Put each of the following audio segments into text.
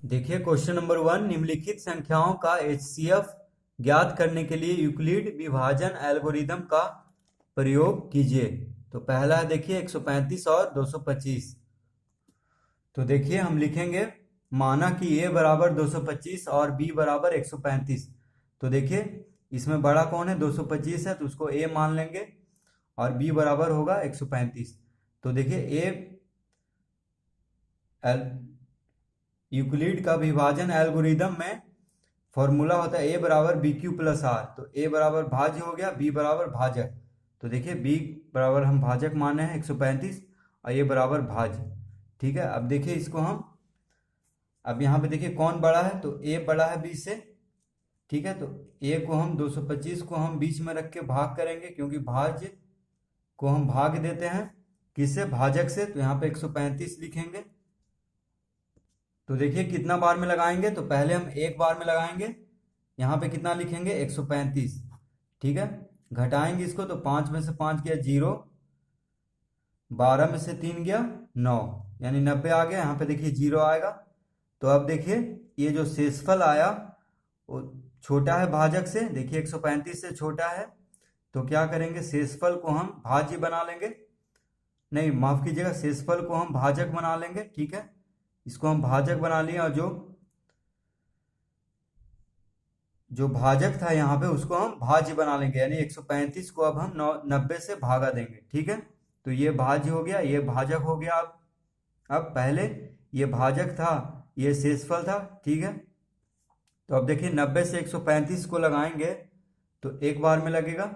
देखिए question number 1, निम्नलिखित संख्याओं का एचसीएफ ज्ञात करने के लिए यूक्लिड विभाजन एल्गोरिदम का प्रयोग कीजिए। तो पहला है देखिए 135 और 225। तो देखिए हम लिखेंगे, माना कि a बराबर 225 और b बराबर 135। तो देखिए इसमें बड़ा कौन है, 225 है, तो उसको a मान लेंगे और b बराबर होगा 135। तो देखिए यूक्लिड का विभाजन एल्गोरिदम में फॉर्मूला होता है a बराबर बी क्यू प्लस आर। तो a बराबर भाज्य हो गया, b बराबर भाजक। तो देखिए b बराबर हम भाजक माने हैं 135 और a बराबर भाज्य। ठीक है, अब देखिए इसको हम, अब यहाँ पे देखिए कौन बड़ा है, तो a बड़ा है b से। ठीक है, तो a को हम 225 को हम बीच में रख के भाग करेंगे, क्योंकि भाज्य को हम भाग देते हैं किससे, भाजक से। तो यहाँ पे 135 लिखेंगे। तो देखिए कितना बार में लगाएंगे, तो पहले हम एक बार में लगाएंगे। यहाँ पे कितना लिखेंगे, 135। ठीक है, घटाएंगे इसको, तो 5 में से 5 गया 0, 12 में से 3 गया 9, यानी 90 आ गया। यहाँ पे देखिए 0 आएगा। तो अब देखिए ये जो शेषफल आया वो छोटा है भाजक से। देखिए 135 से छोटा है, तो क्या करेंगे, शेषफल को हम भाज्य बना लेंगे, नहीं माफ कीजिएगा, शेषफल को हम भाजक बना लेंगे। ठीक है, इसको हम भाजक बना लिए और जो भाजक था यहाँ पे उसको हम भाज्य बना लेंगे, यानी 135 को अब हम 90 से भागा देंगे। ठीक है, तो ये भाज्य हो गया, ये भाजक हो गया। अब पहले ये भाजक था, ये शेषफल था। ठीक है, तो अब देखिए 90 से 135 को लगाएंगे तो एक बार में लगेगा।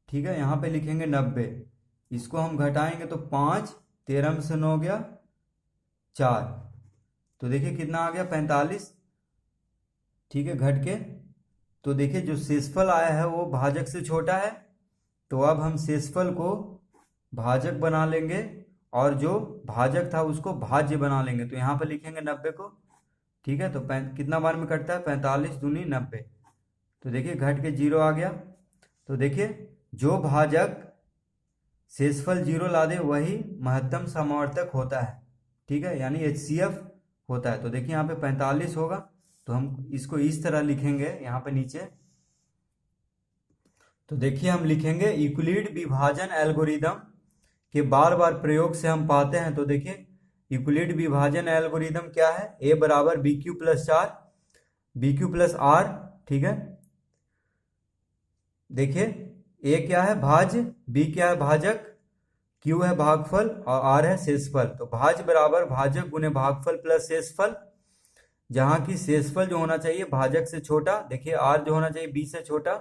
ठीक है, यहाँ पे लिखेंगे 90, इसको हम घटाएंगे तो 5, 13 में से 9 गया 4, तो देखिए कितना आ गया 45। ठीक है, घट के, तो देखिए जो शेषफल आया है वो भाजक से छोटा है, तो अब हम शेषफल को भाजक बना लेंगे और जो भाजक था उसको भाज्य बना लेंगे। तो यहाँ पे लिखेंगे 90 को। ठीक है, तो कितना बार में कटता है, 45 दूनी 90। तो देखिए घट के 0 आ गया। तो देखिए जो भाजक शेषफल 0 ला दे वही महत्तम समावर्तक होता है। ठीक है, यानी एचसीएफ होता है। तो देखिए यहाँ पे 45 होगा, तो हम इसको इस तरह लिखेंगे यहाँ पे नीचे। तो देखिए हम लिखेंगे, यूक्लिड विभाजन एल्गोरिदम के बार बार प्रयोग से हम पाते हैं। तो देखिए यूक्लिड विभाजन एल्गोरिदम क्या है, a बराबर B Q plus 4, B Q plus R. ठीक है, देखिए a क्या है, भाज्य, b क्या है, भाजक, q है भागफल और r है शेषफल। तो भाज्य बराबर भाजक गुने भागफल प्लस शेषफल, जहां की शेषफल जो होना चाहिए भाजक से छोटा, देखिए r जो होना चाहिए b से छोटा,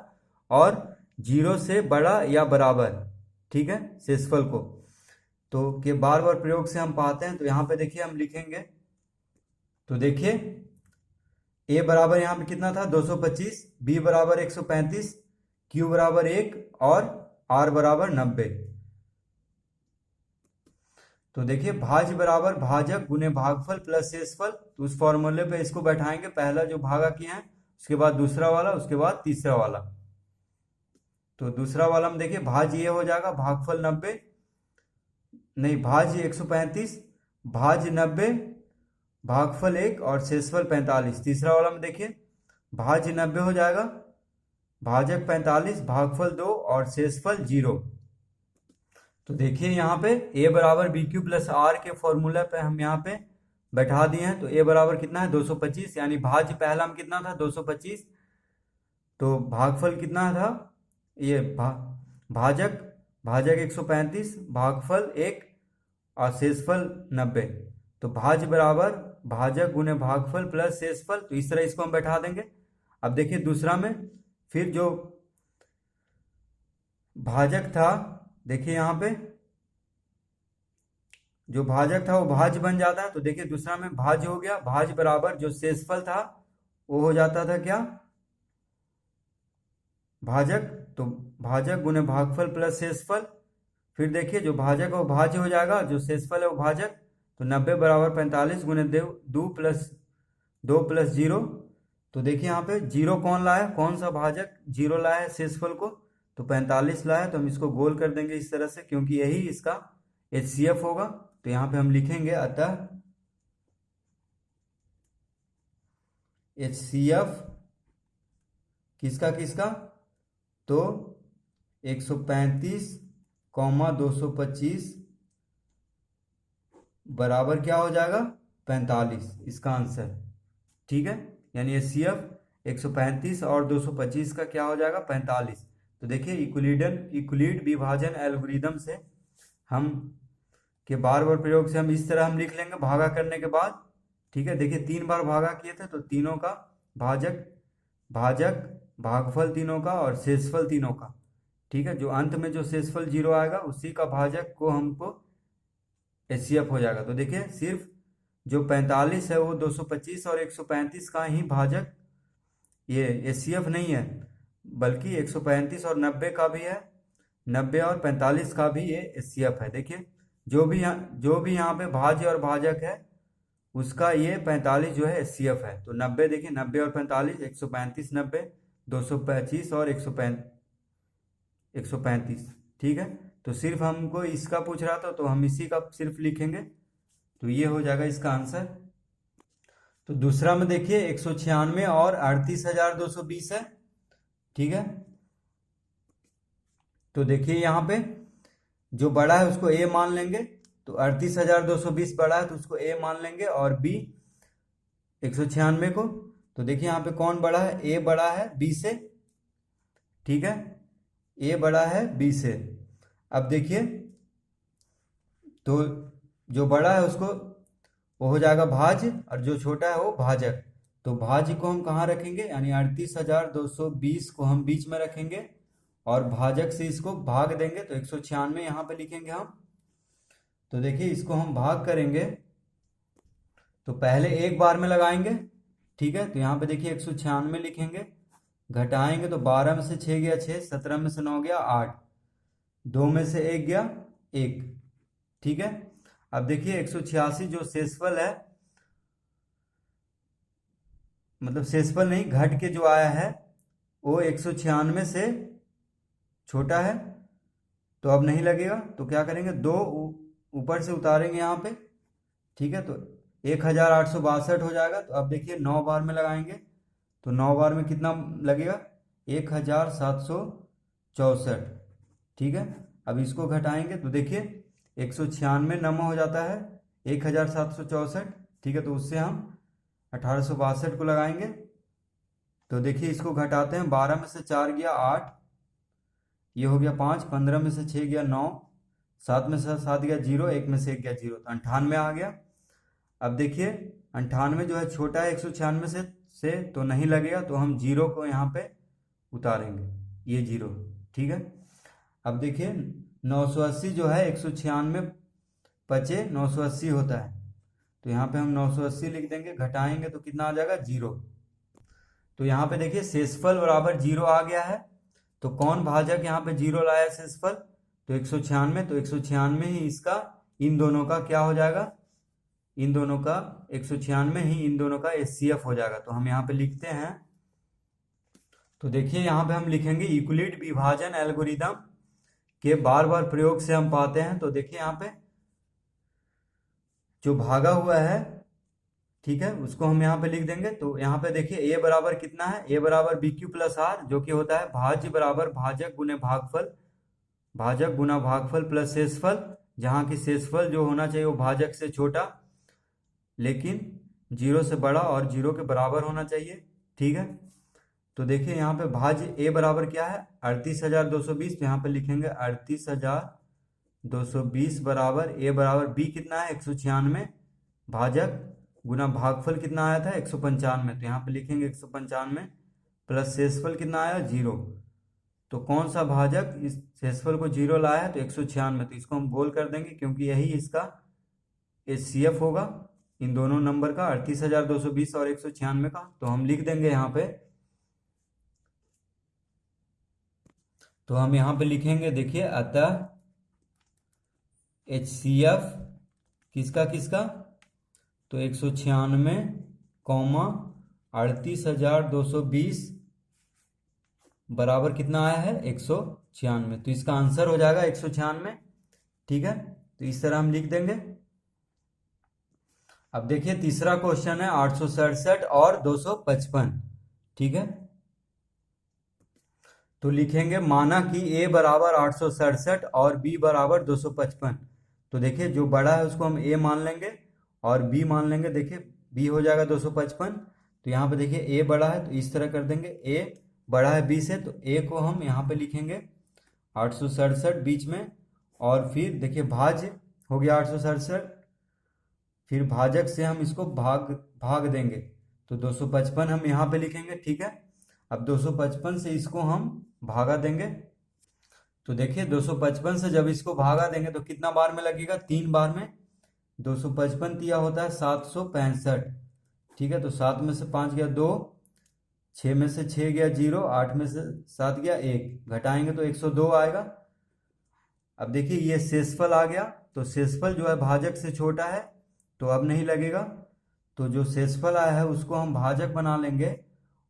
और 0 से बड़ा या बराबर। ठीक है, शेषफल को तो के बार बार प्रयोग से हम पाते हैं। तो यहाँ पे देखिए हम लिखेंगे, तो देखिए a बराबर यहाँ पे कितना था 225, b बराबर 135, q बराबर 1 और r बराबर 90। तो देखिए भाज्य बराबर भाजक गुने भागफल प्लस शेषफल। तो उस फॉर्मूले पे इसको बैठाएंगे, पहला जो भागा किए हैं उसके बाद दूसरा वाला, उसके बाद तीसरा वाला। तो दूसरा वाला में देखिए भाज्य ये हो जाएगा, भागफल 90, नहीं भाज्य 135, भाज्य 90, भागफल 1 और शेषफल 45। तीसरा वाला में देखिए भाज्य 90 हो जाएगा, भाजक 45, भागफल 2 और शेषफल 0। तो देखिए यहाँ पे a बराबर बी क्यू प्लस आर के फॉर्मूला पे हम यहाँ पे बैठा दिए हैं। तो a बराबर कितना है 225, यानी भाज्य पहला में कितना था 225, तो भागफल कितना था, ये भाजक भाजक 135, भागफल 1 और शेषफल 90। तो भाज्य बराबर भाजक गुने भागफल प्लस शेषफल। तो इस तरह इसको हम बैठा देंगे। अब देखिए दूसरा में फिर जो भाजक था, देखिए यहाँ पे जो भाजक था वो भाज्य बन जाता है। तो देखिए दूसरा में भाज्य हो गया, भाज्य बराबर जो शेषफल था वो हो जाता था क्या, भाजक। तो भाजक गुने भागफल प्लस शेषफल। फिर देखिए जो भाजक है वो भाज्य हो जाएगा, जो शेषफल है वो भाजक। तो 90 बराबर 45 गुने 2 प्लस 0। तो देखिए यहाँ पे 0 कौन लाया, कौन सा भाजक 0 लाया है शेषफल को, तो 45 लाया। तो हम इसको गोल कर देंगे इस तरह से, क्योंकि यही इसका एचसीएफ होगा। तो यहाँ पे हम लिखेंगे, अतः HCF किसका किसका, तो 135,225 बराबर क्या हो जाएगा 45, इसका आंसर। ठीक है, यानी HCF 135 और 225 का क्या हो जाएगा 45। तो देखिए इक्विलिड विभाजन एल्गोरिदम से हम के बार बार प्रयोग से हम इस तरह हम लिख लेंगे भागा करने के बाद। ठीक है, देखिए 3 बार भागा किए थे तो तीनों का भाजक भाजक भागफल तीनों का और शेषफल तीनों का। ठीक है, जो अंत में जो शेषफल 0 आएगा उसी का भाजक को हमको HCF हो जाएगा। तो देखिए सिर्फ जो 45 है वो 225 और 135 का ही भाजक ये HCF नहीं है, बल्कि 135 और 90 का भी है, 90 और 45 का भी ये HCF है। देखिए जो भी यहाँ पे भाज्य और भाजक है उसका ये 45 जो है HCF है। तो 90 देखिए 90 और 45 135 90 225 और 135। ठीक है, तो सिर्फ हमको इसका पूछ रहा था तो हम इसी का सिर्फ लिखेंगे, तो ये हो जाएगा इसका आंसर। तो दूसरा में देखिए 196 और 38,220 है। ठीक है, तो देखिए यहाँ पे जो बड़ा है उसको A मान लेंगे, तो 38,220 बड़ा है तो उसको A मान लेंगे, और B 196 को। तो देखिए यहाँ पे कौन बड़ा है, A बड़ा है B से। ठीक है, A बड़ा है B से। अब देखिए तो जो बड़ा है उसको वो हो जाएगा भाज्य और जो छोटा है वो भाजक। तो भाज्य को हम कहाँ रखेंगे, यानी 38,220 को हम बीच में रखेंगे और भाजक से इसको भाग देंगे, तो 196 यहाँ पे लिखेंगे हम। तो देखिए इसको हम भाग करेंगे तो पहले एक बार में लगाएंगे। ठीक है, तो यहाँ पे देखिए 196 लिखेंगे, घटाएंगे तो 12 में से 6 गया 6, 17 में से 9 गया 8, 2 में से 1 गया 1। ठीक है, अब देखिए 186 जो शेषफल है, मतलब शेषफल नहीं घट के जो आया है वो 196 से छोटा है, तो अब नहीं लगेगा। तो क्या करेंगे, 2 ऊपर से उतारेंगे यहाँ पे। ठीक है, तो 1862 हो जाएगा। तो अब देखिए 9 बार में लगाएंगे तो 9 बार में कितना लगेगा 1764। ठीक है, अब इसको घटाएंगे तो देखिए 196 नम हो जाता है 1764। ठीक है, तो उससे हम 1862 को लगाएंगे। तो देखिए इसको घटाते हैं, 12 में से 4 गया 8, ये हो गया 5, 15 में से 6 गया 9, 7 में से 7 गया 0, 1 में से 1 गया 0, तो 98 आ गया। अब देखिए 98 जो है छोटा है 196 से तो नहीं लगेगा, तो हम 0 को यहाँ पे उतारेंगे, ये 0। ठीक है, अब देखिए 980 जो है 196 पचे 980 होता है, तो यहाँ पे हम 980 लिख देंगे, घटाएंगे तो कितना आ जाएगा 0। तो यहाँ पे देखिए शेषफल बराबर 0 आ गया है। तो कौन भाजक यहाँ पे 0 लाया शेषफल, तो 196, तो 196 ही इसका इन दोनों का क्या हो जाएगा, इन दोनों का 196 ही इन दोनों का HCF हो जाएगा। तो हम यहाँ पे लिखते हैं, तो देखिए यहाँ पे हम लिखेंगे यूक्लिड विभाजन एल्गोरिदम के बार बार प्रयोग से हम पाते हैं। तो देखिए यहाँ पे जो भागा हुआ है, ठीक है, उसको हम यहाँ पे लिख देंगे। तो यहाँ पे देखिए a बराबर कितना है, a बराबर BQ प्लस R, जो कि होता है भाज्य बराबर भाजक गुने भागफल, भाजक गुना भागफल प्लस शेषफल, जहाँ की शेषफल जो होना चाहिए वो भाजक से छोटा लेकिन 0 से बड़ा और 0 के बराबर होना चाहिए। ठीक है, तो देखिए यहाँ पे भाज्य a बराबर क्या है 38,220, तो यहाँ पे लिखेंगे 38,220 बराबर a बराबर b कितना है 196 भाजक गुना भागफल कितना आया था 195, तो यहाँ पे लिखेंगे 195 प्लस शेषफल कितना आया 0। तो कौन सा भाजक इस शेषफल को 0 लाया है, तो 196, तो इसको हम बोल कर देंगे क्योंकि यही इसका HCF होगा इन दोनों नंबर का 38,220 और 196 का। तो हम लिख देंगे यहाँ पे, तो हम यहाँ पे लिखेंगे देखिए अतः HCF किसका किसका, तो 196 कौमा 38,220 बराबर कितना आया है 196, तो इसका आंसर हो जाएगा 196। ठीक है, तो इस तरह हम लिख देंगे। अब देखिए तीसरा क्वेश्चन है 867 और 255। ठीक है, तो लिखेंगे माना कि a बराबर 867 और b बराबर 255। तो देखिए जो बड़ा है उसको हम a मान लेंगे और b मान लेंगे। देखिए b हो जाएगा 255, तो यहाँ पे देखिए a बड़ा है तो इस तरह कर देंगे, a बड़ा है b से, तो a को हम यहाँ पे लिखेंगे 867 बीच में, और फिर देखिए भाज्य हो गया 867, फिर भाजक से हम इसको भाग भाग देंगे, तो 255 हम यहाँ पे लिखेंगे। ठीक है, अब 255 से इसको हम भागा देंगे, तो देखिए 255 से जब इसको भागा देंगे तो कितना बार में लगेगा, 3 बार में। 255 दिया होता है 765। ठीक है, तो 7 में से 5 गया 2, 6 में से 6 गया 0, 8 में से 7 गया 1, घटाएंगे तो 102 आएगा। अब देखिए ये शेषफल आ गया, तो शेषफल जो है भाजक से छोटा है तो अब नहीं लगेगा, तो जो शेषफल आया है उसको हम भाजक बना लेंगे,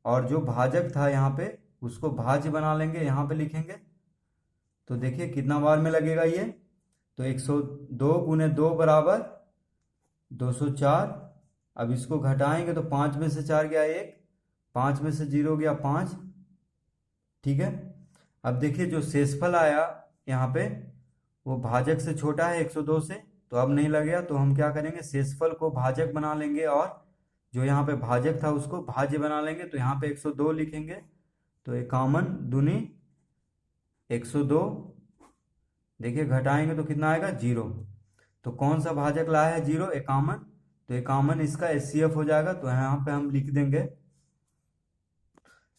और जो भाजक था यहाँ पे उसको भाज्य बना लेंगे, यहाँ पे लिखेंगे। तो देखिए कितना बार में लगेगा ये, तो 102 गुने 2 बराबर 204। अब इसको घटाएंगे तो 5 में से 4 गया 1, 5 में से 0 गया 5। ठीक है, अब देखिए जो शेषफल आया यहाँ पे वो भाजक से छोटा है 102 से, तो अब नहीं लगेगा, तो हम क्या करेंगे, शेषफल को भाजक बना लेंगे और जो यहाँ पे भाजक था उसको भाज्य बना लेंगे। तो यहाँ पे 102 लिखेंगे, तो 51 दूनी 102। देखिए घटाएंगे तो कितना आएगा, 0। तो कौन सा भाजक लाया है 0, 51, तो 51 इसका HCF हो जाएगा, तो यहाँ पे हम लिख देंगे।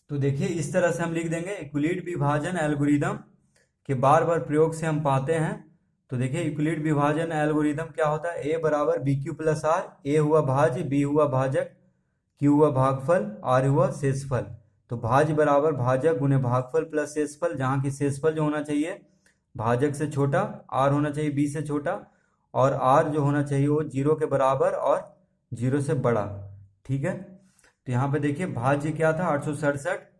तो देखिए इस तरह से हम लिख देंगे, यूक्लिड विभाजन एल्गोरिदम के बार बार प्रयोग से हम पाते हैं। तो देखिए यूक्लिड विभाजन एल्गोरिदम क्या होता है, a बराबर बी क्यू प्लस आर, ए हुआ भाज्य, बी हुआ भाजक, क्यू हुआ भागफल, आर हुआ शेषफल। तो भाज्य बराबर भाजक गुने भागफल प्लस शेषफल, जहाँ की शेषफल जो होना चाहिए भाजक से छोटा, आर होना चाहिए बी से छोटा, और आर जो होना चाहिए वो 0 के बराबर और 0 से बड़ा। ठीक है, तो यहाँ पे देखिए भाज्य क्या था 867,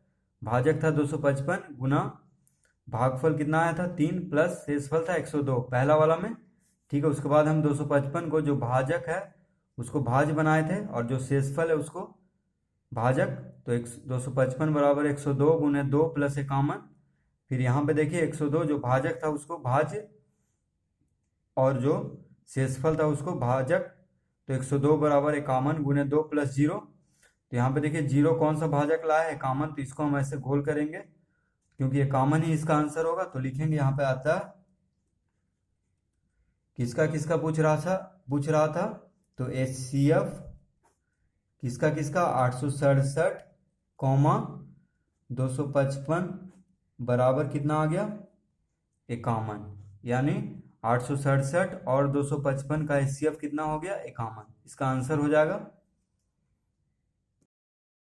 भाजक था 255 गुना भागफल कितना आया था 3 प्लस शेषफल था 102 पहला वाला में। ठीक है, उसके बाद हम 255 को जो भाजक है उसको भाज्य बनाए थे और जो शेषफल है उसको भाजक, तो 255 बराबर 102 गुने 2 प्लस 51। फिर यहाँ पे देखिए 102 जो भाजक था उसको भाज्य और जो शेषफल था उसको भाजक, तो 102 बराबर 51 गुने 2 प्लस 0। तो यहाँ पे देखिए 0 कौन सा भाजक लाया है, 51, तो इसको हम ऐसे गोल करेंगे क्योंकि ये कॉमन ही इसका आंसर होगा। तो लिखेंगे यहाँ पे आता किसका किसका पूछ रहा था, तो HCF किसका किसका 867 कौमा 255 बराबर कितना आ गया 51, यानी 867 और 255 का HCF कितना हो गया 51, इसका आंसर हो जाएगा